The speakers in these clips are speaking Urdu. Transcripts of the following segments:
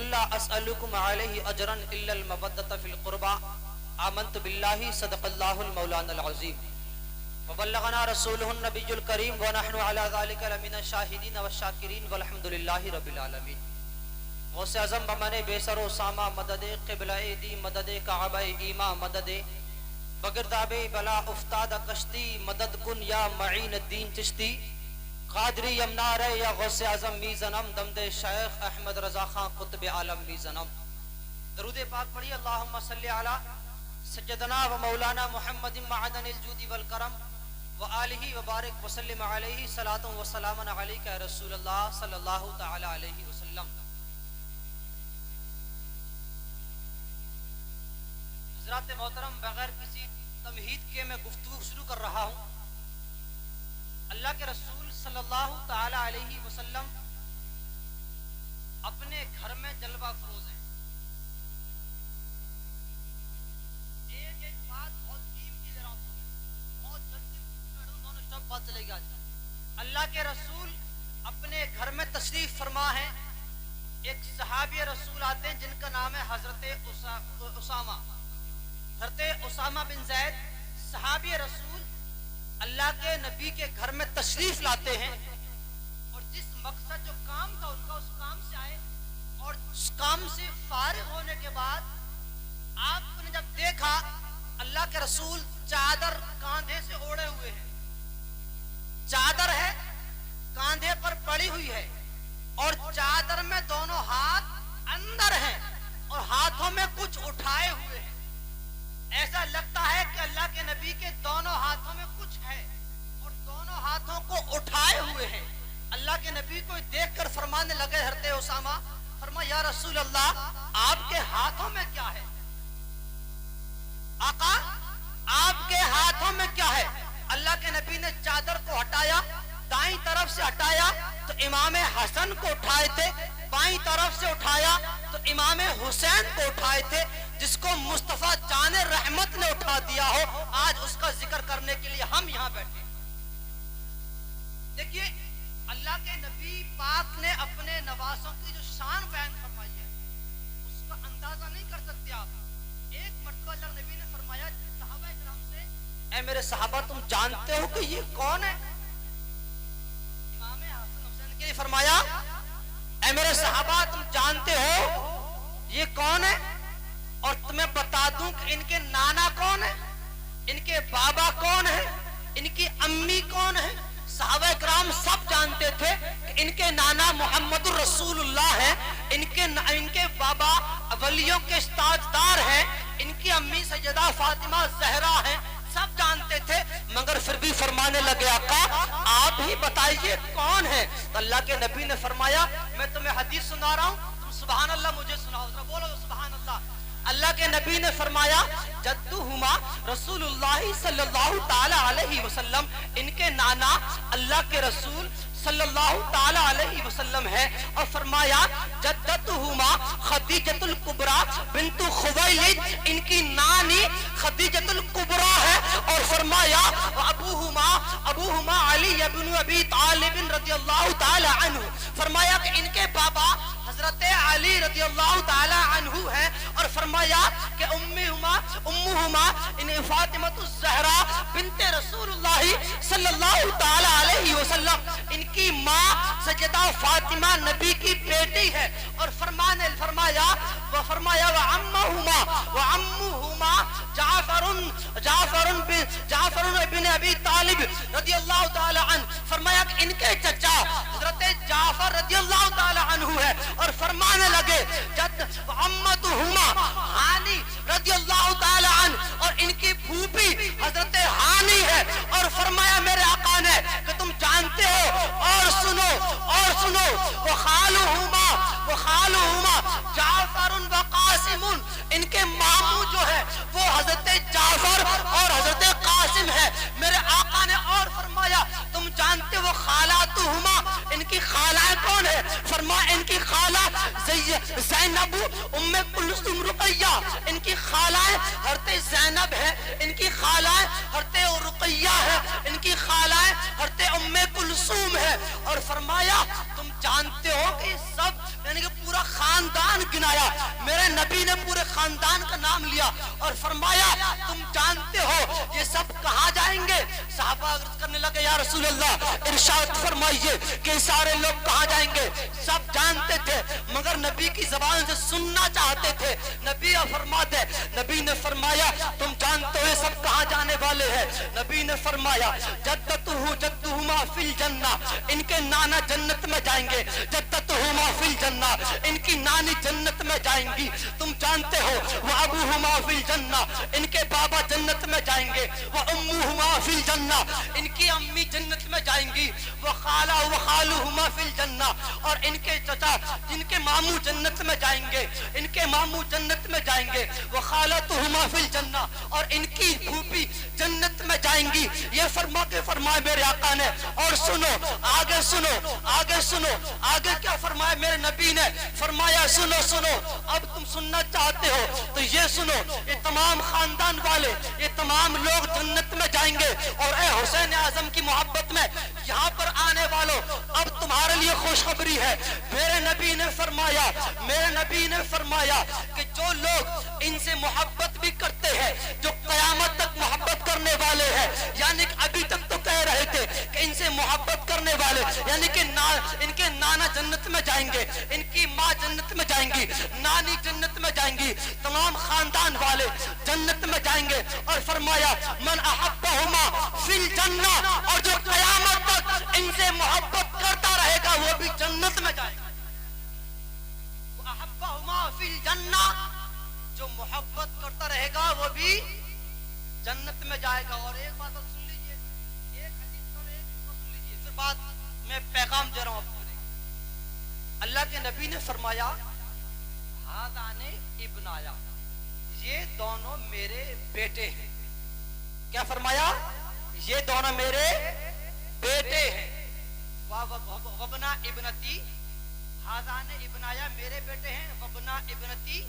قل لا اسألكم علیہ اجرا الا المودۃ فی القربى آمنت باللہ صدق اللہ المولانا العظیم وبلغنا رسوله النبی الکریم ونحن علی ذلک لمن الشاہدین والشاکرین والحمد للہ رب العالمین۔ غوث اعظم بمن بے سر و سامہ مدد قبلہ دی مدد کعبہ ایماں مدد بگرداب بلا افتاد کشتی مدد کن یا معین الدین چشتی قادری یمنا رے یا غوث اعظم میزنم دمد شیخ احمد رضا خان قطب عالم میزنم۔ درود پاک پڑھی اللہم صلی علی سجدنا و مولانا محمد معدن الجود والکرم وآلہ وبارک وسلم علیہ صلاۃ و سلام علیک یا رسول اللہ صلی اللہ تعالی علیہ وسلم۔ حضرات محترم، بغیر کسی تمہید کے میں گفتگو شروع کر رہا ہوں۔ اللہ کے رسول صلی اللہ تعالی علیہ وسلم اپنے گھر میں جلوہ فروز ہیں۔ ایک بات بہت قیمتی ذرا بہت جلدی دونوں سب بات چلے گی۔ اللہ کے رسول اپنے گھر میں تشریف فرما ہیں۔ ایک صحابی رسول آتے ہیں جن کا نام ہے حضرت اسامہ۔ حضرت اسامہ بن زید صحابی رسول اللہ کے نبی کے گھر میں تشریف لاتے ہیں، اور جس مقصد جو کام تھا ان کا اس کام سے آئے، اور اس کام سے فارغ ہونے کے بعد آپ نے جب دیکھا اللہ کے رسول چادر کاندھے سے اوڑے ہوئے ہیں، چادر ہے کاندھے پر پڑی ہوئی ہے، اور چادر میں دونوں ہاتھ اندر ہیں اور ہاتھوں میں کچھ اٹھائے ہوئے ہیں۔ ایسا لگتا ہے کہ اللہ کے نبی کے دونوں ہاتھوں میں کچھ ہے اور دونوں ہاتھوں کو اٹھائے ہوئے ہیں۔ اللہ کے نبی کو دیکھ کر فرمانے لگے حضرت اسامہ، فرمایا یا رسول اللہ آپ کے ہاتھوں میں کیا ہے؟ آقا آپ کے ہاتھوں میں کیا ہے؟ اللہ کے نبی نے چادر کو ہٹایا، دائیں طرف سے ہٹایا تو امام حسن کو اٹھائے تھے، بائیں طرف سے اٹھایا تو امام حسین کو اٹھائے تھے، جس کو مصطفیٰ جان رحمت نے اٹھا دیا ہو، آج اس کا ذکر کرنے کے لیے ہم یہاں بیٹھے۔ دیکھیے اللہ کے نبی پاک نے اپنے نواسوں کی جو شان بیان فرمائی ہے اس کا اندازہ نہیں کر سکتے آپ۔ ایک مرتبہ اللہ نبی نے فرمایا صحابہ کرام سے، اے میرے صحابہ تم جانتے ہو کہ یہ کون ہے؟ امام حسن حسین کے لیے فرمایا اے میرے صحابہ تم جانتے ہو یہ کون ہے؟ اور تمہیں بتا دوں کہ ان کے نانا کون ہے، ان کے بابا کون ہے، ان کی امی کون ہے؟ صحابہ کرام سب جانتے تھے کہ ان کے نانا محمد رسول اللہ ہیں، ان کے بابا ولیوں کے تاجدار ہیں، ان کی امی سیدہ فاطمہ زہرا ہیں، سب جانتے تھے، مگر پھر بھی فرمانے لگے آقا آپ ہی بتائیے کون ہے؟ تو اللہ کے نبی نے فرمایا میں تمہیں حدیث سنا رہا ہوں، تم سبحان اللہ مجھے سناؤ، بولو سبحان اللہ۔ اللہ کے نبی نے فرمایا جدہما رسول اللہ صلی اللہ تعالی علیہ وسلم، ان کے نانا اللہ کے رسول صلی اللہ تعالی علیہ وسلم ہے، اور فرمایا جدتہما خدیجۃ الکبریٰ بنت خویلد، ان کی نانی خدیجۃ الکبریٰ ہے، اور فرمایا ابوہما علی بن ابی طالب رضی اللہ تعالی عنہ، فرمایا کہ ان کے بابا حضرت علی رضی اللہ تعالی عنہ ہے، اور فرمایا کہ امہما ان فاطمہ الزہرا بنت رسول اللہ صلی اللہ تعالی علیہ وسلم، ان کی ماں سیدہ فاطمہ نبی کی بیٹی ہے، اور فرمایا وعمہما جعفر بن ابی طالب رضی اللہ تعالی عنہ، فرمایا کہ ان کے چچا حضرت جعفر رضی اللہ تعالی عنہ ہے، اور فرمانے لگے عمتہما ہانی رضی اللہ تعالی عنہ، اور ان کی پھوپھی حضرت ہانی ہے، اور فرمایا میرے آقا نے کہ تم جانتے ہو اور سنو وخالہما جعفر و قاسم، ان کے ماموں جو ہے وہ حضرت جعفر اور حضرت قاسم ہے۔ میرے آقا نے اور فرمایا تم جانتے ہو خالاتہما، ان کی خالائیں کون ہے؟ فرمایا ان کی خالہ زینب ام کلثوم رقیہ، ان کی خالائیں حضرت زینب ہے، ان کی خالائیں حضرت رقیہ ہے، ان کی خالائیں حضرت ام کلثوم ہے، اور فرمایا تم جانتے ہو کہ سب یعنی کہ پورا خاندان دن آیا, میرے نبی نے پورے خاندان کا نام لیا اور فرمایا تم جانتے ہو یہ سب کہاں جائیں گے؟ صحابہ عرض کرنے لگے یا رسول اللہ ارشاد فرمائیے کہ سارے لوگ کہاں جائیں گے؟ سب جانتے تھے مگر نبی کی زبان سے سننا چاہتے تھے. نبی نے فرمایا تم جانتے ہو یہ سب کہاں جانے والے ہیں؟ نبی نے فرمایا جدتہما فی الجنہ, ان کے نانا جنت میں جائیں گے. جدتہما فی الجنہ, ان کی نانی جنت میں جائیں گی. تم جانتے ہو وابوہما فی الجنہ, ان کے بابا جنت میں جائیں گے. واموہما فی الجنہ, ان کی امی جنت میں جائیں گی. وخالوہما فی الجنہ, اور ان کے چچا جن کے ماموں جنت میں جائیں گے, ان کے ماموں جنت میں جائیں گے. وخالتہما فی الجنہ, اور ان کی پھوپھی جنت میں جائیں گی. یہ فرمائے میرے آقا نے. اور سنو آگے, سنو آگے کیا فرمایا میرے نبی نے؟ فرمایا سنو اب تم سننا چاہتے ہو تو یہ سنو, یہ تمام خاندان والے, یہ تمام لوگ جنت میں جائیں گے. اور اے حسین اعظم کی محبت میں یہاں پر آنے والوں, اب تمہارے لیے خوشخبری ہے. میرے نبی نے فرمایا کہ جو لوگ ان سے محبت بھی کرتے ہیں, جو قیامت تک محبت کرنے والے ہیں, یعنی کہ ابھی تک تو کہہ رہے تھے کہ ان سے محبت کرنے والے, یعنی کہ ان کے نانا جنت میں جائیں گے, ان کی ماں جنت میں جائیں گی, نانی جنت میں جائیں گی, تمام خاندان والے جنت میں جائیں گے. اور فرمایا من احبہما فی الجنہ, اور جو قیامت تک ان سے محبت کرتا رہے گا وہ بھی جنت میں جائے گا. احبہما فی الجنہ, جو محبت کرتا رہے گا وہ بھی جنت میں جائے گا. اور ایک بات سن لیجئے, ایک حدیث اور ایک سن لیجئے, پھر بات میں پیغام دے رہا ہوں. اللہ کے نبی نے فرمایا ہذان ابنایا, یہ دونوں میرے بیٹے ہیں. کیا فرمایا؟ یہ دونوں میرے بیٹے ہیں. وابنا ابنتی, ہذان ابنایا میرے بیٹے ہیں, وابنا ابنتی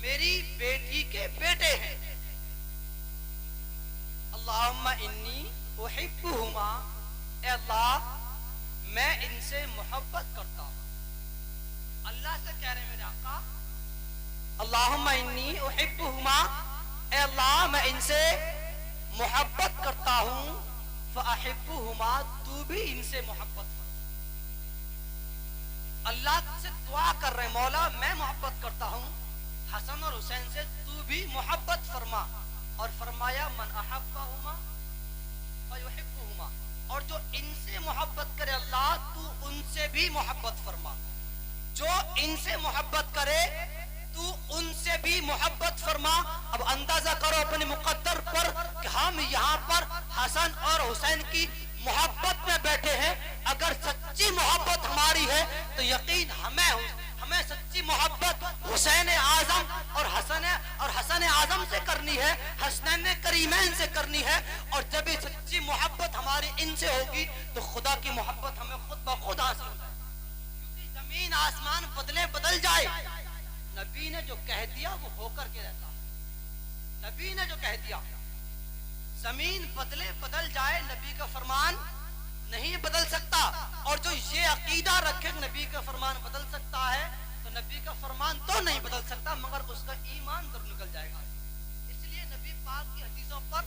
میری بیٹی کے بیٹے ہیں. اللہم انی احبہما, اے اللہ میں ان سے محبت کرتا ہوں. اللہ سے کہہ رہے ہیں میرے آقا اللہم انی احبہما, اے اللہ میں ان سے محبت کرتا ہوں. فاحبہما, تو بھی ان سے محبت کر. اللہ سے دعا کر رہے مولا میں محبت کرتا ہوں حسن اور حسین سے, تو بھی محبت فرما. اور فرمایا من احبہما فیحبہما, اور جو ان سے محبت کرے اللہ تو ان سے بھی محبت فرما. جو ان سے محبت کرے تو ان سے بھی محبت فرما. اب اندازہ کرو اپنے مقدر پر کہ ہم یہاں پر حسن اور حسین کی محبت میں بیٹھے ہیں. اگر سچی محبت ہماری ہے تو یقین ہمیں سچی محبت حسین اعظم اور حسن اعظم سے کرنی ہے, حسنین کریمین سے کرنی ہے. اور جب یہ سچی محبت ہماری ان سے ہوگی تو خدا کی محبت ہمیں خود بخود حاصل ہو جائے. کیونکہ زمین آسمان بدل جائے, نبی نے جو کہہ دیا وہ ہو کر کے رہتا. نبی نے جو کہہ دیا, زمین بدل جائے, نبی کا فرمان نہیں بدل سکتا. اور جو یہ عقیدہ رکھے نبی کا فرمان بدل سکتا ہے تو نبی کا فرمان تو نہیں بدل سکتا مگر اس کا ایمان ضرور نکل جائے گا. اس لیے نبی پاک کی حدیثوں پر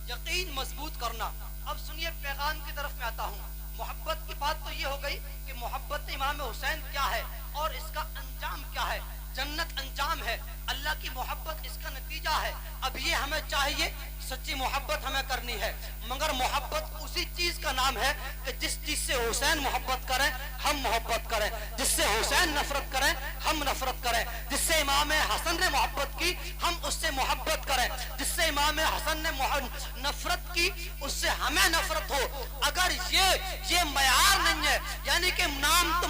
یقین مضبوط کرنا. اب سنیے پیغام کی طرف میں آتا ہوں. محبت کی بات تو یہ ہو گئی کہ محبت امام حسین کیا ہے اور اس کا انجام کیا ہے. جنت انجام ہے, اللہ کی محبت اس کا نتیجہ ہے. اب یہ ہمیں چاہیے سچی محبت ہمیں کرنی ہے, مگر محبت اسی چیز کا نام ہے کہ جس چیز سے حسین محبت کریں ہم محبت کریں, جس سے حسین نفرت کریں ہم نفرت کریں, جس سے امام حسن نے محبت کی ہم اس سے محبت کریں, جس سے امام حسن نے نفرت کی اس سے ہمیں نفرت ہو. اگر یہ معیار نہیں ہے, یعنی کہ نام تو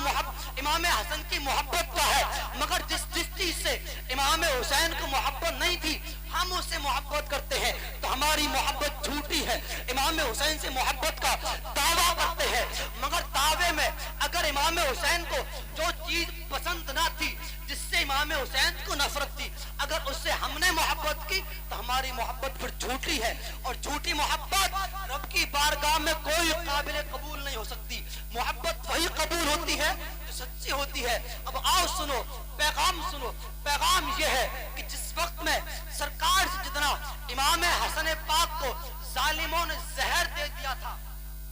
امام حسن کی محبت کا ہے مگر جس چیز سے امام حسین کو محبت نہیں تھی ہم اس سے محبت کرتے ہیں تو ہماری محبت جھوٹی ہے. امام حسین سے محبت کا دعویٰ کرتے ہیں مگر دعوے میں اگر امام حسین کو جو چیز پسند نہ تھی, جس سے امام حسین کو نفرت تھی, اگر اس سے ہم نے محبت کی تو ہماری محبت پھر جھوٹی ہے. اور جھوٹی محبت رب کی بارگاہ میں کوئی قابل قبول نہیں ہو سکتی. محبت وہی قبول ہوتی ہے جو سچی ہوتی ہے. اب آؤ سنو, پیغام سنو. یہ ہے کہ جس وقت میں سرکار سے جتنا امام حسن پاک کو ظالموں نے زہر دے دیا تھا،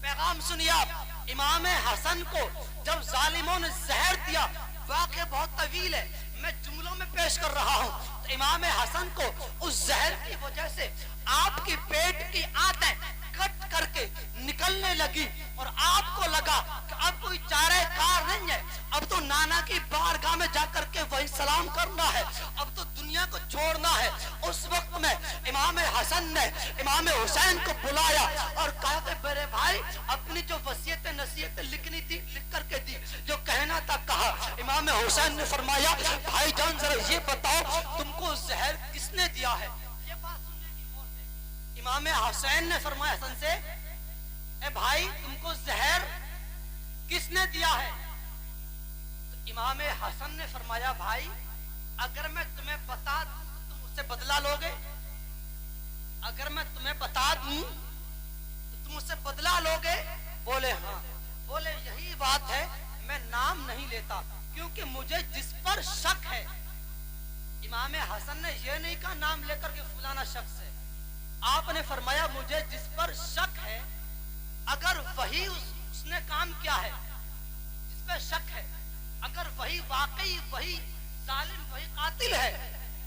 پیغام سنیے آپ، امام حسن کو جب ظالموں نے زہر دیا، واقعہ بہت طویل ہے، میں جملوں میں پیش کر رہا ہوں، تو امام حسن کو اس زہر کی وجہ سے آپ کی پیٹ کی آنتیں کٹ کر کے نکلنے لگی، اور آپ کو لگا کہ اب کوئی چارہ کار نہیں ہے، اب تو نانا کی بارگاہ میں جا کر کے وہی سلام کرنا ہے، اب تو دنیا کو چھوڑنا ہے۔ اس وقت میں امام حسن نے امام حسین کو بلایا اور کہا کہ میرے بھائی اپنی جو وصیت نصیحت لکھنی تھی لکھ کر کے دی، جو کہنا تھا کہا۔ امام حسین نے فرمایا بھائی جان ذرا یہ بتاؤ تم کو زہر کس نے دیا ہے؟ یہ بات سننے کی غور سے امام حسین نے فرمایا حسن سے، اے بھائی تم کو زہر کس نے دیا ہے؟ تو امام حسن نے فرمایا بھائی اگر میں تمہیں بتا دوں تو تم اس سے بدلہ لوگے؟ اگر میں تمہیں بتا دوں تو تم اس سے بدلہ لوگے؟ بولے ہاں۔ بولے یہی بات ہے، میں نام نہیں لیتا کیونکہ مجھے جس پر شک ہے، امام حسن نے یہ نہیں کہا نام لے کر کے فلانا شخص ہے، آپ نے فرمایا مجھے جس پر شک ہے، اگر وہی اس نے کام کیا ہے جس پہ شک ہے، اگر وہی واقعی وہی ظالم وہی قاتل ہے،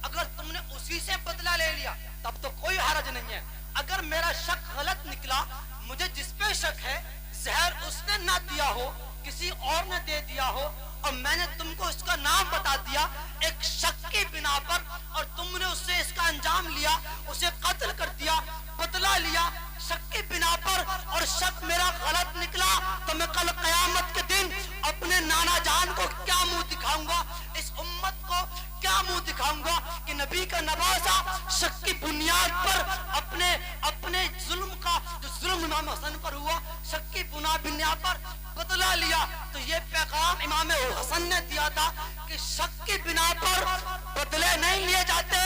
اگر تم نے اسی سے بدلہ لے لیا تب تو کوئی حرج نہیں ہے۔ اگر میرا شک غلط نکلا، مجھے جس پہ شک ہے زہر اس نے نہ دیا ہو کسی اور نے دے دیا ہو، اور میں نے تم کو اس کا نام بتا دیا ایک شک کی بنا پر، اور تم نے اس سے اس کا انجام لیا، اسے قتل کر دیا، بدلہ لیا شک کی بنا پر، اور شک میرا غلط نکلا تو میں کل قیامت کے دن اپنے نانا جان کو کیا منہ دکھاؤں گا، اس امت کو کیا منہ دکھاؤں گا کہ نبی کا نوازا شک کی بنیاد پر اپنے ظلم کا جو ظلم امام حسن پر ہوا شک کی بنیاد پر بدلہ لیا۔ تو یہ پیغام امام حسن نے دیا تھا کہ شک کی بنا پر بدلے نہیں لیے جاتے،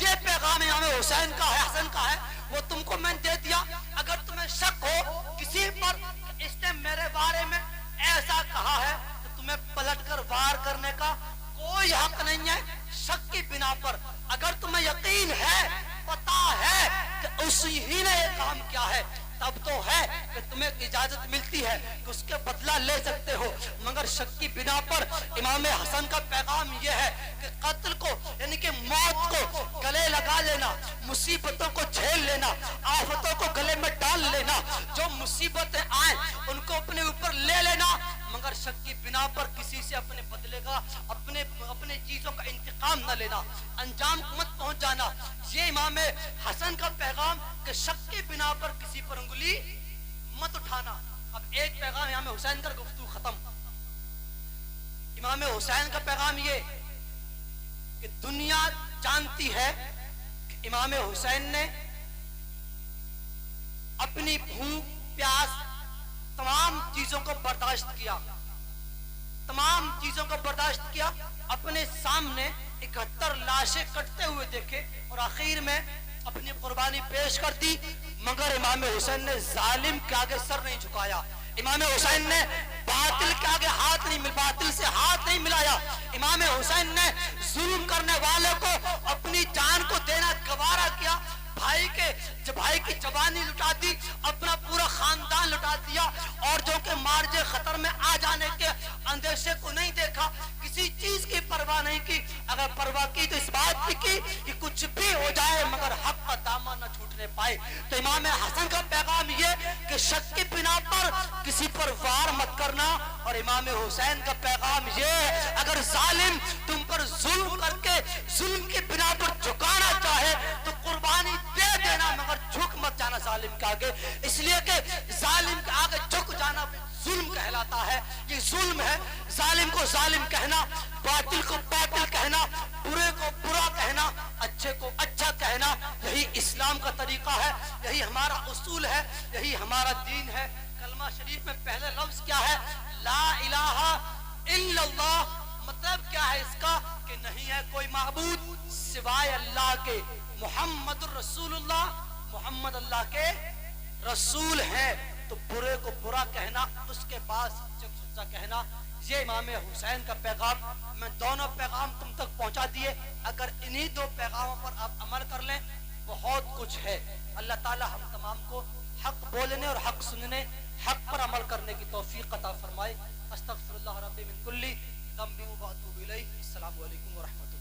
یہ پیغام امام حسین کا ہے، حسن کا ہے، وہ تم کو میں دے دیا۔ اگر تمہیں شک ہو کسی پر اس نے میرے بارے میں ایسا کہا ہے تو تمہیں پلٹ کر وار کرنے کا کوئی حق نہیں ہے شک کی بنا پر۔ اگر تمہیں یقین ہے، پتا ہے کہ اسی ہی نے یہ کام کیا ہے، تب تو ہے کہ تمہیں اجازت ملتی ہے کہ اس کے بدلہ لے سکتے ہو، مگر شک کی بنا پر امام حسن کا پیغام یہ ہے کہ قتل کو یعنی کہ موت کو گلے لگا لینا، مصیبتوں کو جھیل لینا، آفتوں کو گلے میں ڈال لینا، جو مصیبتیں آئیں ان کو اپنے اوپر لے لینا، مگر شک کی بنا پر کسی سے اپنے بدلے کا اپنے چیزوں کا انتقام نہ لینا، انجام مت پہنچ جانا۔ یہ امام حسن کا پیغام کہ شک کی بنا پر کسی پر انگلی مت اٹھانا۔ اب ایک پیغام امام حسین کا گفتگو ختم۔ امام حسین کا پیغام یہ کہ دنیا جانتی ہے کہ امام حسین نے اپنی بھوک پیاس تمام چیزوں کو برداشت کیا، تمام چیزوں کو برداشت کیا، اپنے سامنے 71 لاشیں کٹتے ہوئے دیکھے اور آخر میں اپنی قربانی پیش کر دی، مگر امام حسین نے ظالم کے آگے سر نہیں جھکایا، امام حسین نے باطل کے آگے باطل سے ہاتھ نہیں ملایا، امام حسین نے ظلم کرنے والے کو اپنی جان کو دینا گوارا کیا، بھائی کی جوانی لٹا دی، اپنا پورا خاندان لٹا دیا، اور جو کہ مارج خطر میں آ جانے کے اندیشے کو نہیں دیکھا، کسی چیز کی پرواہ نہیں کی، اگر پرواہ کی تو اس بات کی کہ کچھ بھی ہو جائے مگر حق کا دامن نہ چھوٹنے پائے۔ تو امام حسن کا پیغام یہ کہ شک کی بنا پر کسی پر وار مت کرنا، اور امام حسین کا پیغام یہ اگر ظالم تم پر ظلم کر کے ظلم کی بنا پر جھکانا چاہے تو قربانی دے دینا، مگر جھک مت جانا ظالم کے آگے، اس لیے کہ ظالم کے آگے جھک جانا ظلم کہلاتا ہے، یہ ظلم ہے۔ ظالم کو ظالم کہنا، باطل کو باطل کہنا، برے کو برا کہنا، اچھے کو اچھا کہنا، یہی اسلام کا طریقہ ہے، یہی ہمارا اصول ہے، یہی ہمارا دین ہے۔ کلمہ شریف میں پہلے لفظ کیا ہے؟ لا الہ الا اللہ، مطلب کیا ہے اس کا؟ کہ نہیں ہے کوئی معبود سوائے اللہ کے، محمد الرسول اللہ، محمد اللہ کے رسول ہے۔ تو برے کو برا کہنا، اس کے بعد سچا کہنا، یہ امام حسین کا پیغام، میں دونوں پیغام تم تک پہنچا دیے، اگر انہی دو پیغاموں پر آپ عمل کر لیں بہت کچھ ہے۔ اللہ تعالی ہم تمام کو حق بولنے اور حق سننے، حق پر عمل کرنے کی توفیق عطا فرمائے۔ استغفر اللہ ربی من کلی ذنب و اتوب الیہ۔ السلام علیکم ورحمۃ اللہ۔